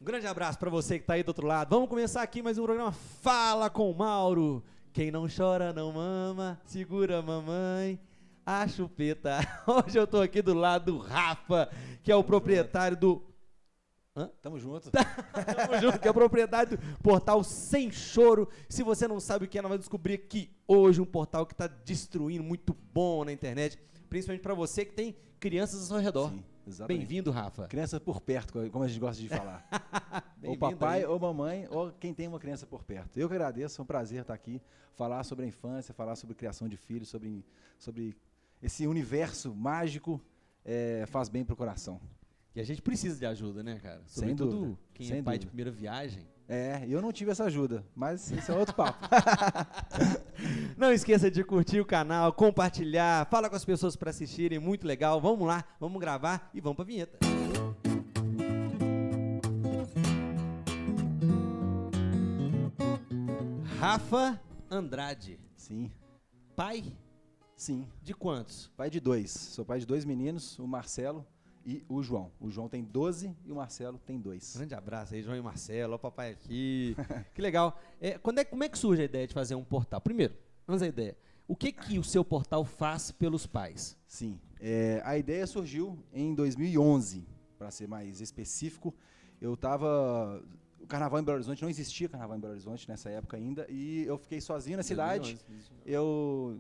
Um grande abraço para você que tá aí do outro lado. Vamos começar aqui mais um programa Fala com o Mauro. Quem não chora não mama, segura a mamãe, a chupeta. Hoje eu tô aqui do lado do Rafa, que é o proprietário do... Tamo junto. Tamo junto, que é o proprietário do portal Sem Choro. Se você não sabe o que é, nós vamos descobrir aqui hoje um portal que tá destruindo, muito bom na internet, principalmente para você que tem crianças ao seu redor. Sim, exatamente. Bem-vindo, Rafa. Criança por perto, como a gente gosta de falar. Ou papai, aí. Ou mamãe, ou quem tem uma criança por perto. Eu que agradeço, é um prazer estar aqui, falar sobre a infância, falar sobre criação de filhos, sobre esse universo mágico, faz bem pro coração. E a gente precisa de ajuda, né, cara? Sem dúvida. Quem é pai de primeira viagem. Eu não tive essa ajuda, mas esse é outro papo. Não esqueça de curtir o canal, compartilhar, fala com as pessoas para assistirem, muito legal. Vamos lá, vamos gravar e vamos pra vinheta. Rafa Andrade. Sim. Pai? Sim. De quantos? Pai de 2. Sou pai de 2 meninos, o Marcelo e o João. O João tem 12 e o Marcelo tem 2. Grande abraço aí, João e Marcelo. Ó o papai aqui. Que legal. Como é que surge a ideia de fazer um portal? Primeiro, vamos à ideia. O que o seu portal faz pelos pais? Sim. A ideia surgiu em 2011, para ser mais específico. O Carnaval em Belo Horizonte, não existia Carnaval em Belo Horizonte nessa época ainda, e eu fiquei sozinho na cidade. Eu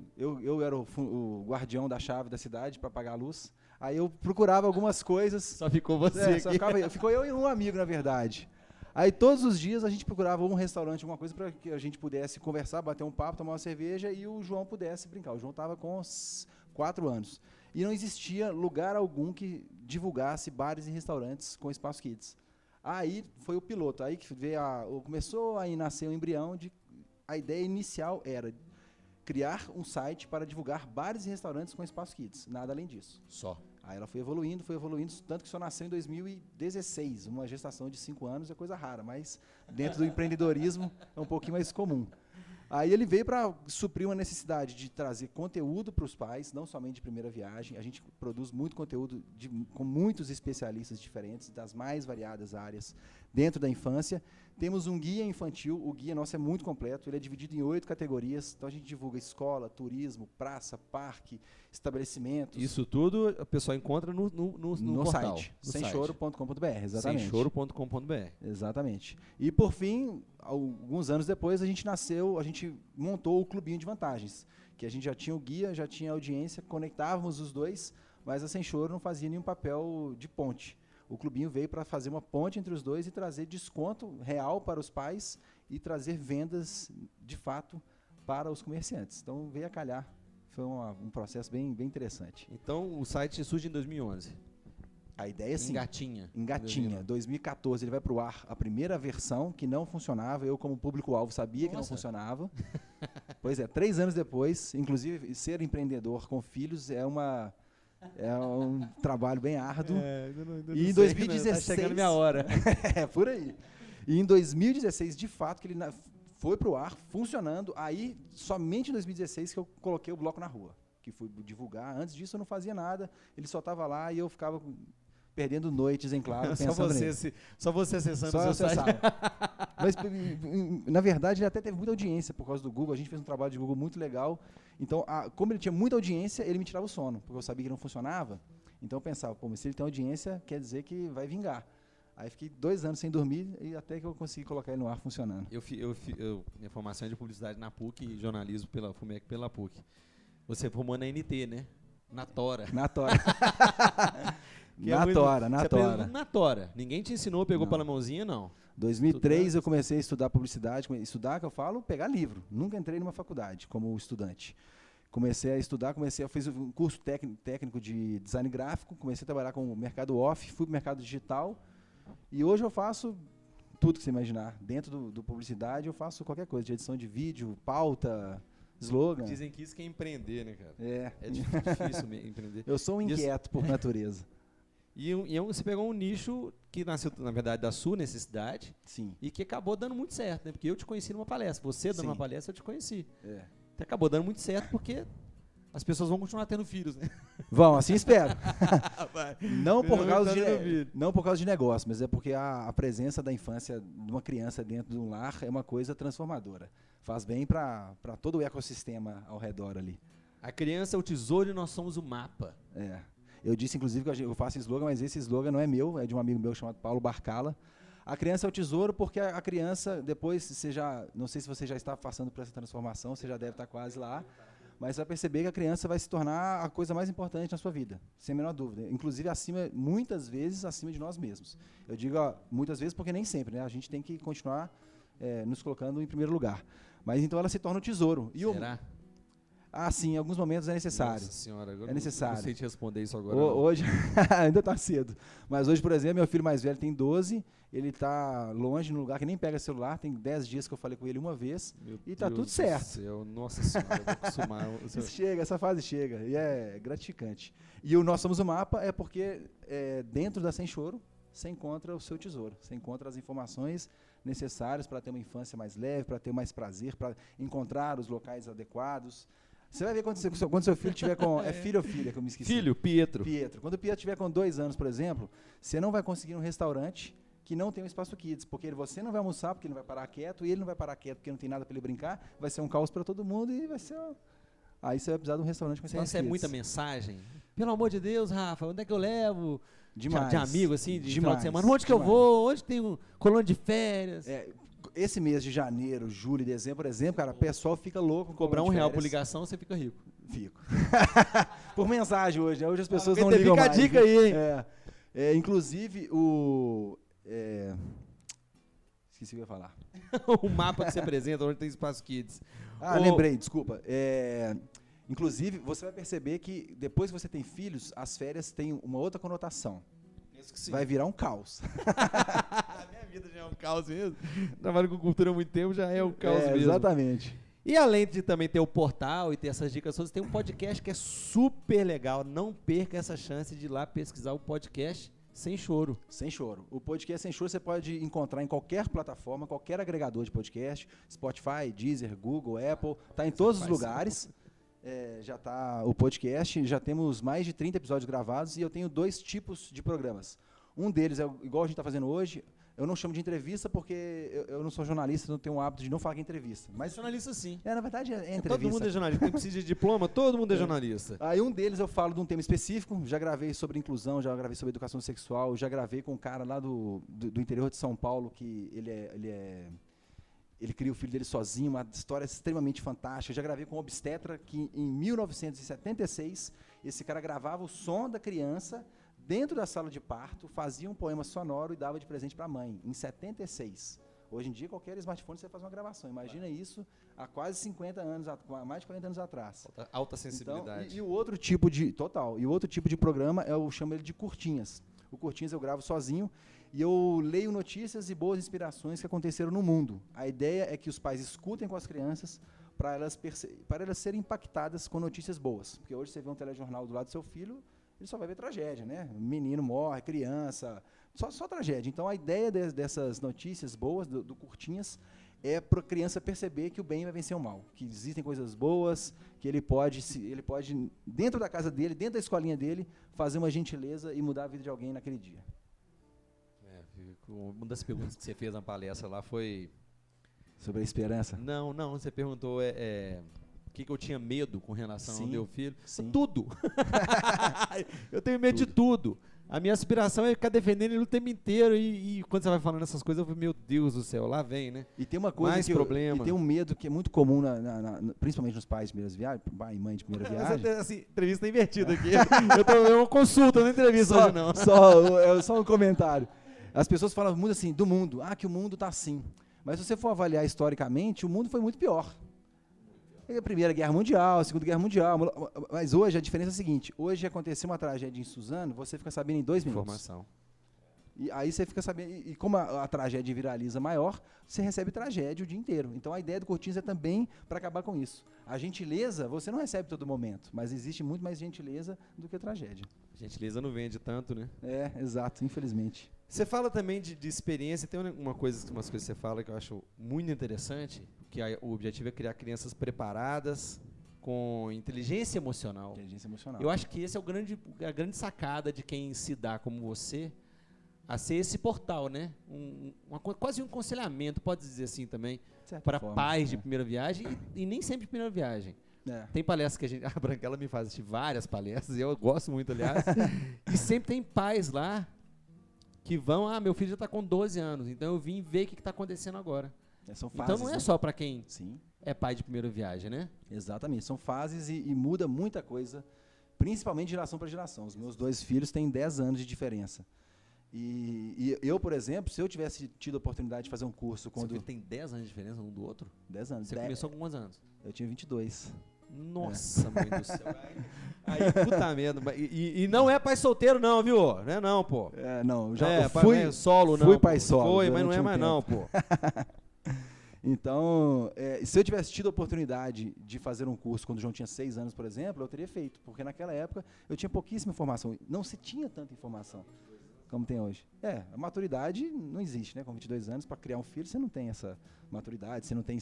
era o guardião da chave da cidade para apagar a luz. Aí eu procurava algumas coisas. Só ficou você aqui. Ficou eu e um amigo, na verdade. Aí todos os dias a gente procurava um restaurante, alguma coisa, para que a gente pudesse conversar, bater um papo, tomar uma cerveja e o João pudesse brincar. O João estava com uns 4 anos. E não existia lugar algum que divulgasse bares e restaurantes com espaço kids. Aí foi o piloto, aí que começou a nascer o embrião. A ideia inicial era criar um site para divulgar bares e restaurantes com espaço kids, nada além disso. Só. Aí ela foi evoluindo, tanto que só nasceu em 2016, uma gestação de 5 anos é coisa rara, mas dentro do empreendedorismo é um pouquinho mais comum. Aí ele veio para suprir uma necessidade de trazer conteúdo para os pais, não somente de primeira viagem. A gente produz muito conteúdo com muitos especialistas diferentes, das mais variadas áreas dentro da infância. Temos um guia infantil, o guia nosso é muito completo, ele é dividido em 8 categorias, então a gente divulga escola, turismo, praça, parque, estabelecimentos. Isso tudo o pessoal encontra no portal. Site, semchoro.com.br, exatamente. Semchoro.com.br. Exatamente. E por fim, alguns anos depois, a gente montou o Clubinho de Vantagens, que a gente já tinha o guia, já tinha a audiência, conectávamos os dois, mas a Sem Choro não fazia nenhum papel de ponte. O Clubinho veio para fazer uma ponte entre os dois e trazer desconto real para os pais e trazer vendas, de fato, para os comerciantes. Então, veio a calhar. Foi um processo bem interessante. Então, o site surge em 2011. A ideia, sim. Engatinha. 2014, ele vai para o ar. A primeira versão, que não funcionava. Eu, como público-alvo, sabia que não funcionava. Pois é, 3 anos depois, inclusive, ser empreendedor com filhos é um trabalho bem árduo. E em 2016... Tá chegando minha hora. Por aí. E em 2016, de fato, que ele foi para o ar, funcionando. Aí, somente em 2016, que eu coloquei o bloco na rua, que fui divulgar. Antes disso, eu não fazia nada. Ele só estava lá e eu ficava perdendo noites em claro, pensando nele. Só você acessando o seu site. Mas, na verdade, ele até teve muita audiência por causa do Google. A gente fez um trabalho de Google muito legal. Então, como ele tinha muita audiência, ele me tirava o sono, porque eu sabia que não funcionava. Então, eu pensava, mas se ele tem audiência, quer dizer que vai vingar. Aí, fiquei 2 anos sem dormir e até que eu consegui colocar ele no ar funcionando. Minha formação é de publicidade na PUC e jornalismo pela FUMEC pela PUC. Você formou na NT, né? Na Tora. Na Tora. Na Tora. Ninguém te ensinou, pegou pela mãozinha, não. 2003 eu comecei a estudar publicidade. Estudar, que eu falo, pegar livro. Nunca entrei numa faculdade como estudante. Comecei a estudar, fiz um curso técnico de design gráfico, comecei a trabalhar com o mercado off, fui para o mercado digital. E hoje eu faço tudo que você imaginar. Dentro do publicidade eu faço qualquer coisa, de edição de vídeo, pauta, slogan. Dizem que isso que é empreender, né, cara? É difícil empreender. Eu sou um inquieto por natureza. E você pegou um nicho que nasceu, na verdade, da sua necessidade. Sim. E que acabou dando muito certo, né? Porque eu te conheci numa palestra. Você dando uma palestra, eu te conheci. É. Então, acabou dando muito certo porque As pessoas vão continuar tendo filhos, né? Vão, assim espero. Vai. Não por causa Tá tendo filho. não por causa de negócio, mas é porque a presença da infância de uma criança dentro de um lar é uma coisa transformadora. Faz bem para todo o ecossistema ao redor ali. A criança é o tesouro e nós somos o mapa. É. Eu disse, inclusive, que eu faço slogan, mas esse slogan não é meu, é de um amigo meu chamado Paulo Barcala. A criança é o tesouro porque a criança, depois, não sei se você já está passando por essa transformação, você já deve estar quase lá, mas vai perceber que a criança vai se tornar a coisa mais importante na sua vida, sem a menor dúvida. Inclusive, muitas vezes, acima de nós mesmos. Eu digo muitas vezes porque nem sempre, né? A gente tem que continuar nos colocando em primeiro lugar. Mas então ela se torna o tesouro. Será? Sim, em alguns momentos é necessário. Nossa senhora, é necessário. Não sei te responder isso agora. Hoje, ainda está cedo. Mas hoje, por exemplo, meu filho mais velho tem 12, ele está longe, num lugar que nem pega celular, tem 10 dias que eu falei com ele uma vez, e está tudo certo. Céu. Nossa senhora, eu vou acostumar. Essa fase chega, e é gratificante. E o Nós Somos o Mapa é porque dentro da Sem Choro, você encontra o seu tesouro, você encontra as informações necessárias para ter uma infância mais leve, para ter mais prazer, para encontrar os locais adequados. Você vai ver quando seu filho tiver com... É filho ou filha, que eu me esqueci? Filho, Pietro. Quando o Pietro tiver com 2 anos, por exemplo, você não vai conseguir um restaurante que não tem um espaço kids, porque você não vai almoçar porque ele não vai parar quieto, e ele não vai parar quieto porque não tem nada para ele brincar, vai ser um caos para todo mundo e vai ser... Aí você vai precisar de um restaurante com espaço kids. Isso é muita mensagem. Pelo amor de Deus, Rafa, onde é que eu levo? Demais. De amigo, assim, de demais, final de semana. Onde que eu vou? Onde tem um colônia de férias? Esse mês de janeiro, julho e dezembro, por exemplo, cara, o pessoal fica louco. Cobrar R$1 por ligação, você fica rico. Fico. Por mensagem hoje, né? Hoje as pessoas não ligam mais. Fica a dica aí, hein? Inclusive, esqueci o que eu ia falar. O mapa que você apresenta, onde tem espaço kids. Lembrei, desculpa. Inclusive, você vai perceber que depois que você tem filhos, as férias têm uma outra conotação. Vai virar um caos. A minha vida já é um caos mesmo. Trabalho com cultura há muito tempo, já é um caos mesmo. Exatamente. E além de também ter o portal e ter essas dicas todas, tem um podcast que é super legal. Não perca essa chance de ir lá pesquisar o podcast Sem Choro. Sem Choro. O podcast Sem Choro você pode encontrar em qualquer plataforma, qualquer agregador de podcast, Spotify, Deezer, Google, Apple, está em todos os lugares. Já está o podcast, já temos mais de 30 episódios gravados e eu tenho 2 tipos de programas. Um deles é igual a gente está fazendo hoje. Eu não chamo de entrevista porque eu não sou jornalista, não tenho o hábito de não falar que é entrevista. Mas jornalista sim. Na verdade é entrevista. Todo mundo é jornalista. Quem precisa de diploma, todo mundo é jornalista. Aí um deles eu falo de um tema específico, já gravei sobre inclusão, já gravei sobre educação sexual, já gravei com um cara lá do interior de São Paulo, que ele cria o filho dele sozinho, uma história extremamente fantástica. Eu já gravei com um obstetra que em 1976, esse cara gravava o som da criança dentro da sala de parto, fazia um poema sonoro e dava de presente para a mãe, em 76. Hoje em dia, qualquer smartphone você faz uma gravação. Imagina isso há quase 50 anos, há mais de 40 anos atrás. Alta sensibilidade. Então, e o outro tipo de programa, eu chamo ele de curtinhas. O Curtinhas eu gravo sozinho e eu leio notícias e boas inspirações que aconteceram no mundo. A ideia é que os pais escutem com as crianças para elas serem impactadas com notícias boas. Porque hoje você vê um telejornal do lado do seu filho, ele só vai ver tragédia, né? Menino morre, criança, só tragédia. Então, a ideia dessas notícias boas, do Curtinhas, é para a criança perceber que o bem vai vencer o mal, que existem coisas boas, que ele pode, dentro da casa dele, dentro da escolinha dele, fazer uma gentileza e mudar a vida de alguém naquele dia. Uma das perguntas que você fez na palestra lá foi... Sobre a esperança? Não, você perguntou o que eu tinha medo com relação ao meu filho. Sim. Tudo. Eu tenho medo de tudo. A minha aspiração é ficar defendendo ele o tempo inteiro e quando você vai falando essas coisas, eu falo, meu Deus do céu, lá vem, né? E tem uma coisa problema. E tem um medo que é muito comum, principalmente nos pais de primeiras viagens, pai e mãe de primeira viagem. Assim, entrevista invertida aqui. Eu uma consulta, não entrevista hoje não. Só um comentário. As pessoas falam muito assim, do mundo, que o mundo está assim. Mas se você for avaliar historicamente, o mundo foi muito pior. A Primeira Guerra Mundial, a Segunda Guerra Mundial, mas hoje a diferença é a seguinte, hoje aconteceu uma tragédia em Suzano, você fica sabendo em 2 minutos. Informação. E aí você fica sabendo, e como a tragédia viraliza maior, você recebe tragédia o dia inteiro. Então a ideia do Curtinhas é também para acabar com isso. A gentileza você não recebe todo momento, mas existe muito mais gentileza do que tragédia. Gentileza não vende tanto, né? Exato, infelizmente. Você fala também de experiência, tem umas coisas que você fala que eu acho muito interessante, que o objetivo é criar crianças preparadas, com inteligência emocional. Inteligência emocional. Eu acho que esse é a grande sacada de quem se dá como você, a ser esse portal, né? Quase um aconselhamento, pode dizer assim também, para pais de primeira viagem e nem sempre de primeira viagem. Tem palestras que a gente... A Branquela me faz assistir várias palestras, e eu gosto muito, aliás. E sempre tem pais lá que vão... meu filho já está com 12 anos, então eu vim ver o que está acontecendo agora. São fases, então não é só para quem Sim. é pai de primeira viagem, né? Exatamente. São fases e muda muita coisa, principalmente de geração para geração. Os meus 2 filhos têm 10 anos de diferença. E eu, por exemplo, se eu tivesse tido a oportunidade de fazer um curso quando... Seu filho tem 10 anos de diferença um do outro? 10 anos. Você começou com quantos anos? Eu tinha 22. Nossa, mãe do céu. Aí, puta merda. E não é pai solteiro não, viu? Não é não, pô. Não, eu fui solo não. Fui pai solo. Foi, mas não é mais não, pô. Então, se eu tivesse tido a oportunidade de fazer um curso quando o João tinha 6 anos, por exemplo, eu teria feito, porque naquela época eu tinha pouquíssima informação. Não se tinha tanta informação como tem hoje. A maturidade não existe, né? Com 22 anos, para criar um filho, você não tem essa maturidade, você não tem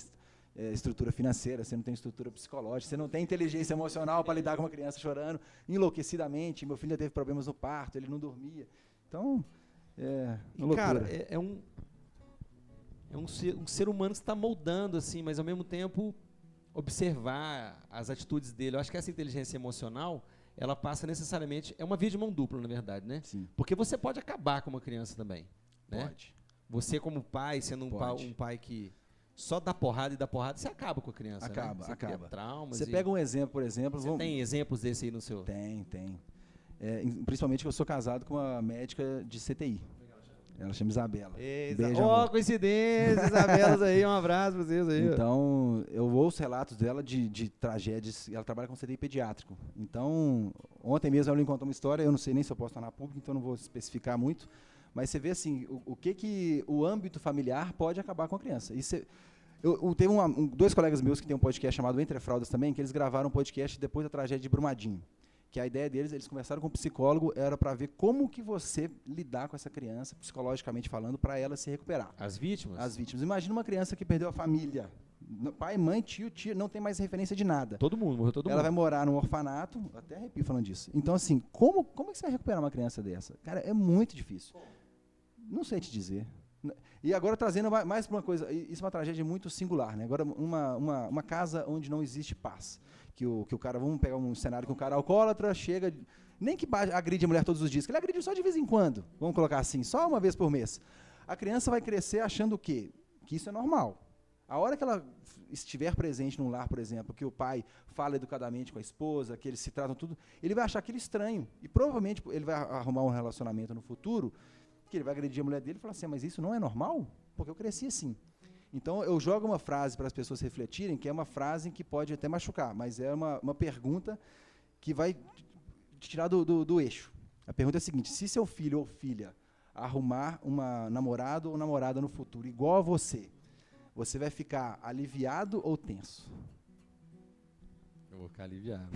estrutura financeira, você não tem estrutura psicológica, você não tem inteligência emocional para lidar com uma criança chorando enlouquecidamente. Meu filho já teve problemas no parto, ele não dormia. Então, loucura. Cara, é um ser humano que está moldando, assim, mas ao mesmo tempo observar as atitudes dele. Eu acho que essa inteligência emocional, ela passa necessariamente... É uma via de mão dupla, na verdade, né? Sim. Porque você pode acabar com uma criança também. Né? Pode. Você, como pai, sendo um pai que só dá porrada e dá porrada, você acaba com a criança. Acaba, né? Você acaba. cria traumas. Você pega um exemplo, por exemplo... Você tem exemplos desse aí no seu... Tem. Principalmente que eu sou casado com uma médica de CTI. Ela chama Isabela. Beijo, coincidência, Isabela aí, um abraço pra vocês aí. Então, eu ouço relatos dela de tragédias, ela trabalha com CTI pediátrico. Então, ontem mesmo ela me contou uma história, eu não sei nem se eu posso tornar público, então não vou especificar muito, mas você vê assim, o que o âmbito familiar pode acabar com a criança. Teve 2 colegas meus que tem um podcast chamado Entre Fraldas também, que eles gravaram um podcast depois da tragédia de Brumadinho. Que a ideia deles, eles conversaram com o psicólogo, era para ver como que você lidar com essa criança, psicologicamente falando, para ela se recuperar. As vítimas? As vítimas. Imagina uma criança que perdeu a família. Pai, mãe, tio, tia, não tem mais referência de nada. Todo mundo, morreu todo mundo. Ela vai morar num orfanato, até arrepio falando disso. Então, assim, como é que você vai recuperar uma criança dessa? Cara, é muito difícil. Não sei te dizer. E agora trazendo mais para uma coisa, isso é uma tragédia muito singular, né? Agora, uma casa onde não existe paz. Que o cara, vamos pegar um cenário que o cara alcoólatra chega, nem que agride a mulher todos os dias, que ele agride só de vez em quando, vamos colocar assim, só uma vez por mês. A criança vai crescer achando o quê? Que isso é normal. A hora que ela estiver presente num lar, por exemplo, que o pai fala educadamente com a esposa, que eles se tratam tudo, ele vai achar aquilo estranho. E provavelmente ele vai arrumar um relacionamento no futuro, que ele vai agredir a mulher dele e falar assim, mas isso não é normal? Porque eu cresci assim. Então, eu jogo uma frase para as pessoas refletirem, que é uma frase que pode até machucar, mas é uma pergunta que vai te tirar do eixo. A pergunta é a seguinte, se seu filho ou filha arrumar uma namorado ou namorada no futuro igual a você vai ficar aliviado ou tenso? Eu vou ficar aliviado.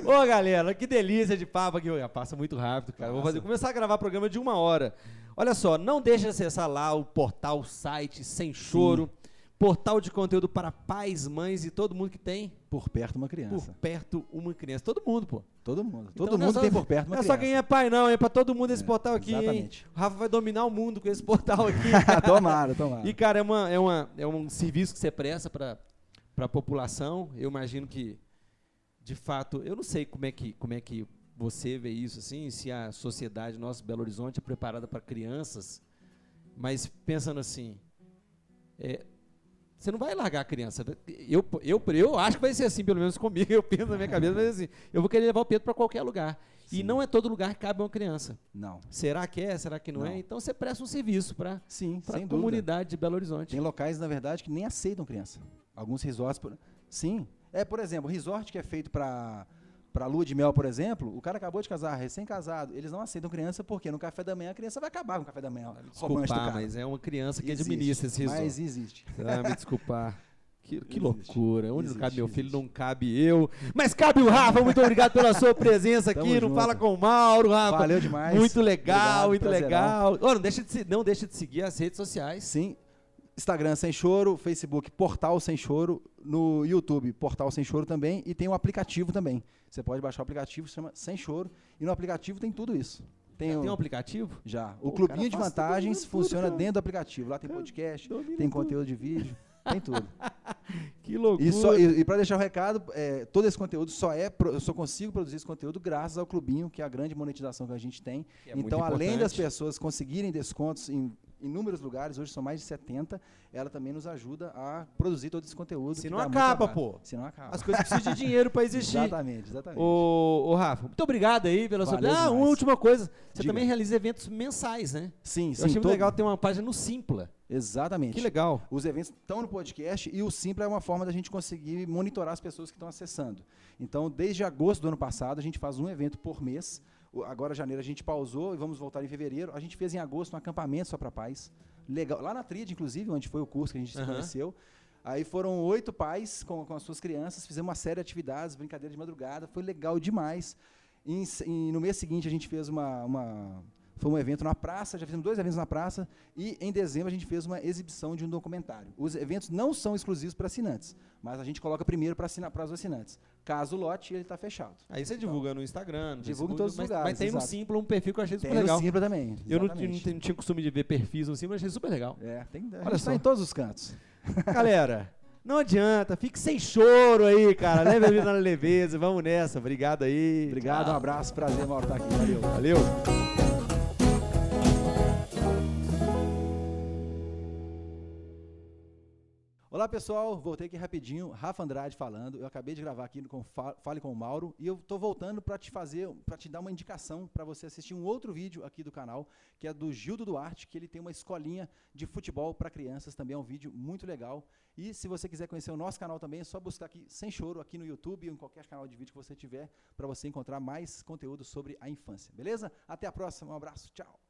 Ô, galera, que delícia de papo aqui. Passa muito rápido, cara. Vou começar a gravar programa de 1 hora. Olha só, não deixe de acessar lá o portal, o site Sem Choro, portal de conteúdo para pais, mães e todo mundo que tem por perto uma criança. Por perto uma criança. Todo mundo, pô. Todo mundo. Então, todo mundo tem por perto uma criança. Não é só quem é pai, não. É para todo mundo esse portal aqui. Exatamente. Hein? O Rafa vai dominar o mundo com esse portal aqui. Tomara. E, cara, é um serviço que você presta para a população. Eu imagino que, de fato, eu não sei como é que você vê isso, assim, se a sociedade nossa, Belo Horizonte, é preparada para crianças, mas pensando assim, você não vai largar a criança. Eu acho que vai ser assim, pelo menos comigo, eu penso na minha cabeça, mas assim, eu vou querer levar o Pedro para qualquer lugar. Sim. E não é todo lugar que cabe uma criança. Não. Será que é? Será que não é? Então você presta um serviço para a comunidade de Belo Horizonte. Tem locais, na verdade, que nem aceitam criança. Alguns resorts, sim. Por exemplo, resort que é feito para lua de mel, por exemplo, o cara acabou de casar, recém-casado, eles não aceitam criança porque no café da manhã a criança vai acabar com o café da manhã. Desculpar, mas é uma criança que administra esse resort. Mas existe. Me desculpar. Que loucura. Onde não cabe meu filho, não cabe eu. Mas cabe o Rafa. Muito obrigado pela sua presença aqui. Não Fala com o Mauro, Rafa. Valeu demais. Muito legal, obrigado, muito legal. Oh, não deixa de seguir as redes sociais. Sim. Instagram Sem Choro, Facebook Portal Sem Choro, no YouTube Portal Sem Choro também, e tem um aplicativo também. Você pode baixar o aplicativo, se chama Sem Choro, e no aplicativo tem tudo isso. Tem um aplicativo? Já. Pô, O Clubinho de cara, Vantagens tudo, funciona cara. dentro do aplicativo. Lá tem podcast, tem conteúdo de vídeo, tem tudo. Que loucura. E para deixar o recado, todo esse conteúdo eu só consigo produzir esse conteúdo graças ao Clubinho, que é a grande monetização que a gente tem. Que é muito então, além das importante. pessoas conseguirem descontos em inúmeros lugares, hoje são mais de 70, ela também nos ajuda a produzir todo esse conteúdo. Se que não dá muito acaba, trabalho. pô. Se não acaba. As coisas precisam de dinheiro para existir. Exatamente. Ô, Rafa, muito obrigado aí pela sua... Valeu uma demais. última coisa. Você Diga. também realiza eventos mensais, né? Sim, Eu achei muito legal ter uma página no Simpla. Exatamente. Que legal. Os eventos estão no podcast e o Simpla é uma forma da gente conseguir monitorar as pessoas que estão acessando. Então, desde agosto do ano passado, a gente faz um evento por mês. Agora, janeiro, a gente pausou e vamos voltar em fevereiro. A gente fez em agosto um acampamento só para pais. Legal. Lá na Tríade, inclusive, onde foi o curso que a gente se conheceu. Aí foram 8 pais com as suas crianças, fizemos uma série de atividades, brincadeira de madrugada, foi legal demais. No mês seguinte, a gente fez foi um evento na praça, já fizemos 2 eventos na praça, e em dezembro a gente fez uma exibição de um documentário. Os eventos não são exclusivos para assinantes, mas a gente coloca primeiro para os assinantes. Caso lote, ele está fechado. Aí você divulga no Instagram, no Divulga Facebook, em todos os lugares, mas tem no exato. Simpla um perfil que eu achei super Tem legal. no Simpla também. Eu não exatamente. tinha costume de ver perfis no Simpla, achei super legal. A Olha gente só. está em todos os cantos. Galera, não adianta, fique sem choro aí, cara. Leve a vida na leveza, vamos nessa. Obrigado aí. Obrigado, um Tchau. abraço, prazer, Mauro, estar aqui. Valeu. Valeu. Olá, pessoal. Voltei aqui rapidinho. Rafa Andrade falando. Eu acabei de gravar aqui com Fale com o Mauro e eu estou voltando para te dar uma indicação para você assistir um outro vídeo aqui do canal, que é do Gildo Duarte, que ele tem uma escolinha de futebol para crianças. Também é um vídeo muito legal. E se você quiser conhecer o nosso canal também, é só buscar aqui Sem Choro aqui no YouTube ou em qualquer canal de vídeo que você tiver para você encontrar mais conteúdo sobre a infância. Beleza? Até a próxima. Um abraço. Tchau.